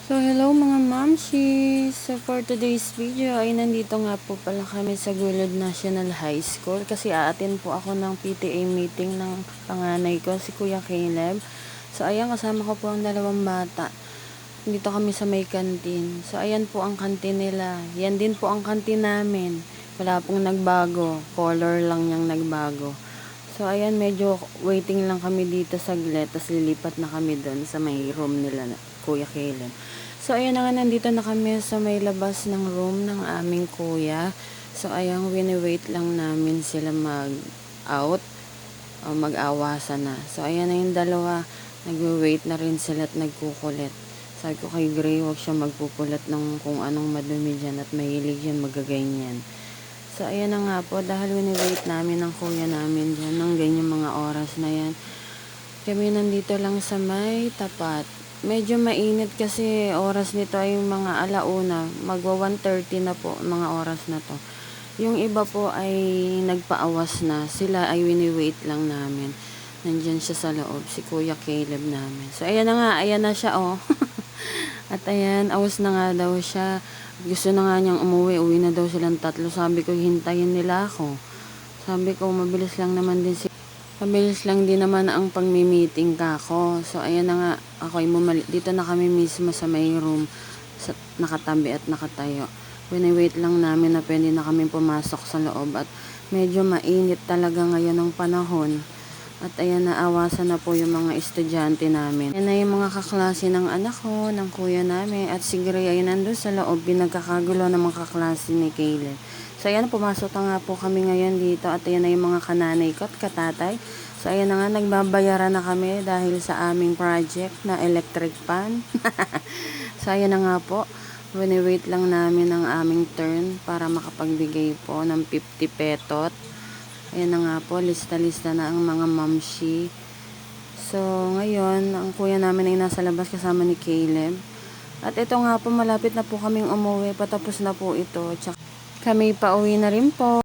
So, hello mga mamshi! So, for today's video ay nandito nga po pala kami sa Gulod National High School kasi aatin po ako ng PTA meeting ng panganay ko, si Kuya Caleb. So, ayan, kasama ko po ang dalawang bata. Dito kami sa may kantin. So, ayan po ang kantin nila. Yan din po ang kantin namin. Wala pong nagbago. Color lang yung nagbago. So, ayan, medyo waiting lang kami dito saglit. Tapos lilipat na kami doon sa may room nila, Kuya Caleb. So, ayan na nga, nandito na kami sa may labas ng room ng aming kuya. So, ayan, wini-wait lang namin sila mag-out o mag-awasa na. So, ayan na yung dalawa. Nag-wait na rin sila at nagkukulit. Sabi ko kay Gray, huwag siya magpupulat ng kung anong madumi dyan at mahilig yan magaganyan. So, ayan na nga po, dahil wini-wait namin ng kuya namin dyan ng ganyan mga oras na yan. Kami nandito lang sa may tapat. Medyo mainit kasi oras nito ay mga alauna. Magwa 1:30 na po mga oras na to. Yung iba po ay nagpaawas na. Sila ay wini-wait lang namin. Nandyan siya sa loob, si Kuya Caleb namin. So, ayan na nga, ayan na siya, oh. At ayan, awas na nga daw siya. Gusto na nga niyang umuwi. Uwi na daw silang tatlo. Sabi ko, hintayin nila ako. Sabi ko, mabilis lang naman din mabilis lang din naman ang pagmi-meeting ka ako. So, ayan na nga, ako ay dito na kami mismo sa may room, nakatabi at nakatayo. Wini-wait lang namin na pwede na kami pumasok sa loob at medyo mainit talaga ngayon ang panahon. At ayan, naawasan na po yung mga estudyante namin. Ayan na yung mga kaklase ng anak ko, ng kuya namin. At si Gray ay nandun sa loob, pinagkakagulo ng mga kaklase ni Caleb. So ayan, pumasok na nga po kami ngayon dito. At ayan na yung mga kananay ko at katatay. So ayan na nga, nagbabayaran na kami dahil sa aming project na electric fan. So ayan na nga po. Wini-wait lang namin ang aming turn para makapagbigay po ng 50 petot. Ayan na nga po, lista-lista na ang mga mamshi. So, ngayon, ang kuya namin ay nasa labas kasama ni Caleb. At ito nga po, malapit na po kaming umuwi. Patapos na po ito. Tsaka kami pauwi na rin po.